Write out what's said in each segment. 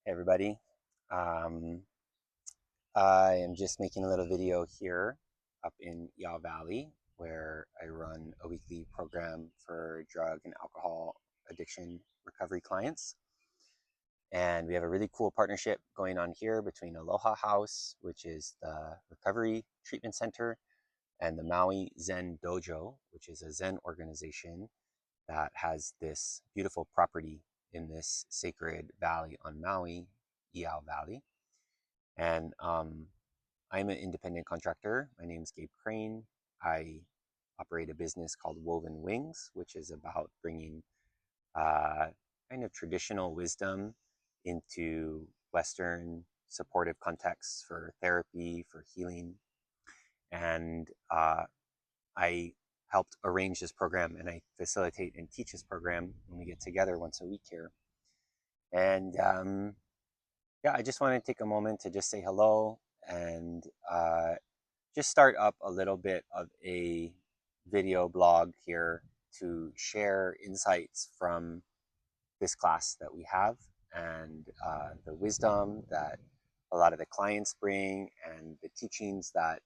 Hey everybody. Um, I am just making a little video here up in Iao Valley where I run a weekly program for drug and alcohol addiction recovery clients. And we have a really cool partnership going on here between Aloha House, which is the recovery treatment center, and the Maui Zen Dojo, which is a Zen organization that has this beautiful property in this sacred valley on Maui, Iao Valley. And I'm an independent contractor. My name is Gabe Crane. I operate a business called Woven Wings, which is about bringing uh, kind of traditional wisdom into Western supportive contexts for therapy, for healing. And I helped arrange this program and I facilitate and teach this program when we get together once a week here. And yeah, I just want to take a moment to just say hello and just start up a little bit of a video blog here to share insights from this class that we have and the wisdom that a lot of the clients bring and the teachings that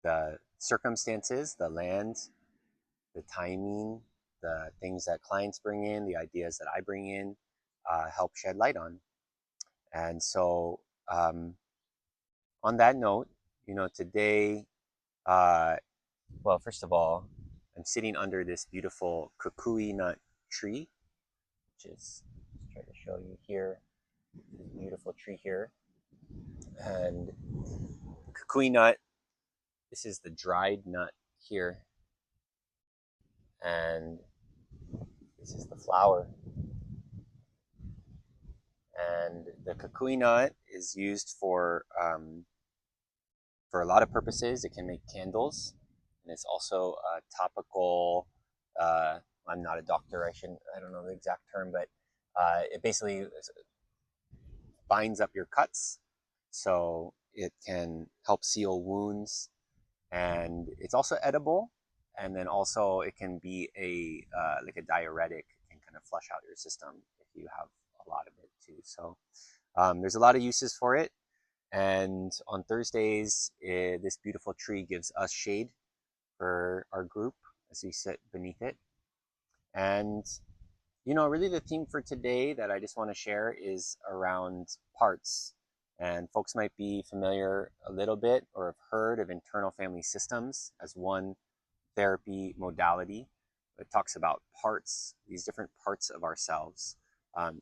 the circumstances, the land, the timing, the things that clients bring in, the ideas that I bring in, help shed light on. And so, um, on that note, today, uh, well, first of all, I'm sitting under this beautiful kukui nut tree, which is, let's try to show you here, this beautiful tree here. And the kukui nut, this is the dried nut here. And this is the flower. And the kukui nut is used for a lot of purposes. It can make candles, and it's also a topical. Uh, I'm not a doctor. I don't know the exact term, but it basically binds up your cuts, so it can help seal wounds, and it's also edible. And then also it can be a like a diuretic. It can kind of flush out your system if you have a lot of it too. So there's a lot of uses for it. And on Thursdays, this beautiful tree gives us shade for our group as we sit beneath it. And, really the theme for today that I just want to share is around parts. And folks might be familiar a little bit or have heard of internal family systems as one therapy modality. It talks about parts, these different parts of ourselves.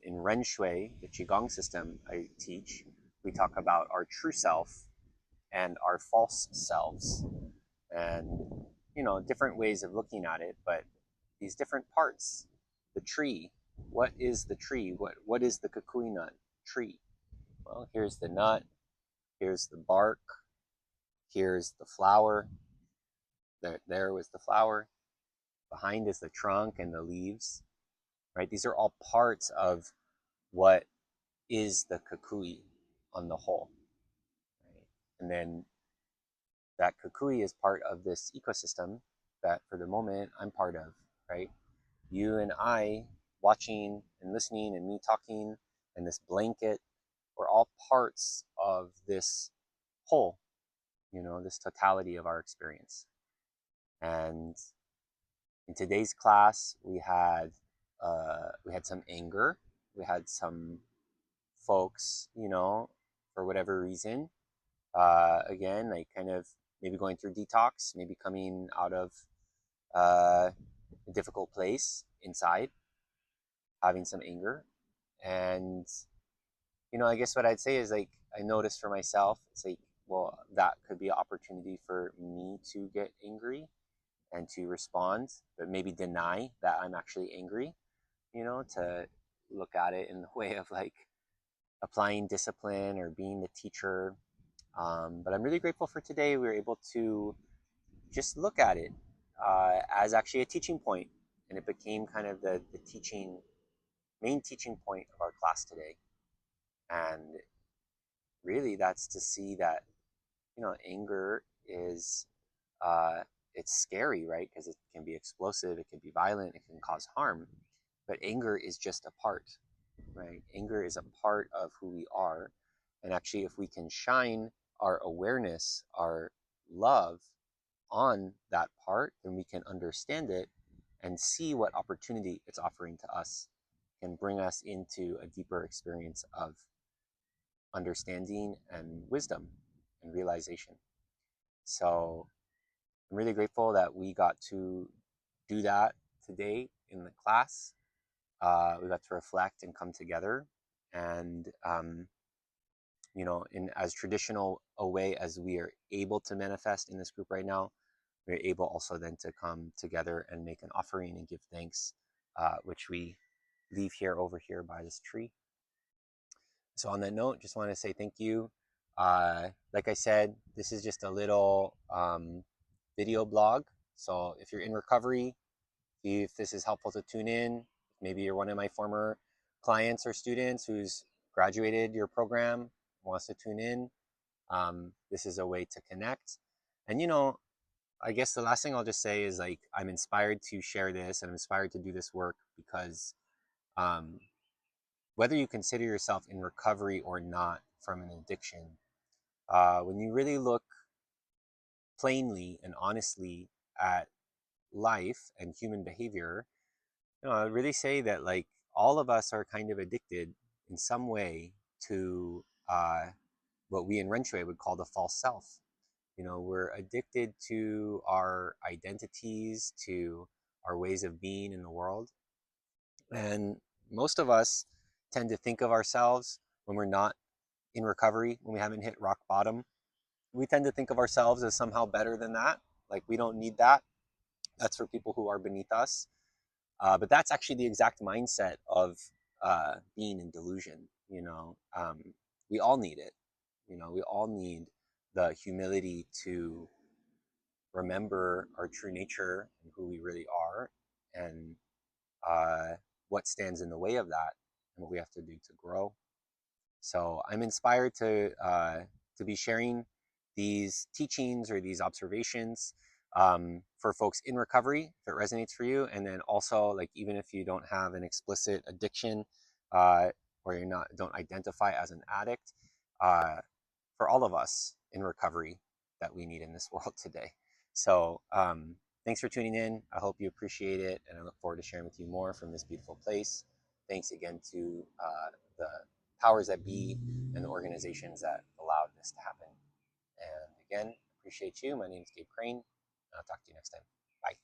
In Ren Xue, the Qigong system I teach, we talk about our true self and our false selves, and different ways of looking at it. But these different parts, the tree, what is the tree? What is the kukui nut tree? Well, here's the nut, here's the bark, here's the flower. There was the flower. Behind is the trunk and the leaves. Right? These are all parts of what is the kukui on the whole. Right? And then that kukui is part of this ecosystem that for the moment I'm part of, right? You and I watching and listening and me talking and this blanket, we're all parts of this whole, this totality of our experience. And in today's class, we had some anger, we had some folks, for whatever reason, again, like kind of maybe going through detox, maybe coming out of a difficult place inside, having some anger. And, I guess what I'd say is like, I noticed for myself, it's like, well, that could be an opportunity for me to get angry and to respond, but maybe deny that I'm actually angry, to look at it in the way of like applying discipline or being the teacher. But I'm really grateful for today. We were able to just look at it as actually a teaching point, and it became kind of the main teaching point of our class today. And really, that's to see that anger is it's scary, right? Because it can be explosive, it can be violent, it can cause harm. But anger is just a part. right? Anger is a part of who we are. And actually, if we can shine our awareness, our love on that part, then we can understand it and see what opportunity it's offering to us, can bring us into a deeper experience of understanding and wisdom and realization. So I'm really grateful that we got to do that today in the class. We got to reflect and come together, and in as traditional a way as we are able to manifest in this group right now, we're able also then to come together and make an offering and give thanks, which we leave here over here by this tree. So on that note, just want to say thank you. Like I said, this is just a little video blog. So if you're in recovery, if this is helpful to tune in, maybe you're one of my former clients or students who's graduated your program, wants to tune in, this is a way to connect. And I guess the last thing I'll just say is, like, I'm inspired to share this and I'm inspired to do this work because um, whether you consider yourself in recovery or not from an addiction, when you really look plainly and honestly at life and human behavior, I would really say that, like, all of us are kind of addicted in some way to what we in Ren Xue would call the false self. We're addicted to our identities, to our ways of being in the world. And most of us tend to think of ourselves when we're not in recovery, when we haven't hit rock bottom. We tend to think of ourselves as somehow better than that. Like, we don't need that. That's for people who are beneath us. But that's actually the exact mindset of being in delusion. We all need it. We all need the humility to remember our true nature and who we really are, and uh, what stands in the way of that, and what we have to do to grow. So I'm inspired to be sharing these teachings or these observations for folks in recovery, if it resonates for you, and then also, like, even if you don't have an explicit addiction, uh, or don't identify as an addict, uh, for all of us in recovery that we need in this world today. So thanks for tuning in. I hope you appreciate it, and I look forward to sharing with you more from this beautiful place. Thanks again to the powers that be and the organizations that allowed this to happen. And again, appreciate you. My name is Gabe Crane. I'll talk to you next time. Bye.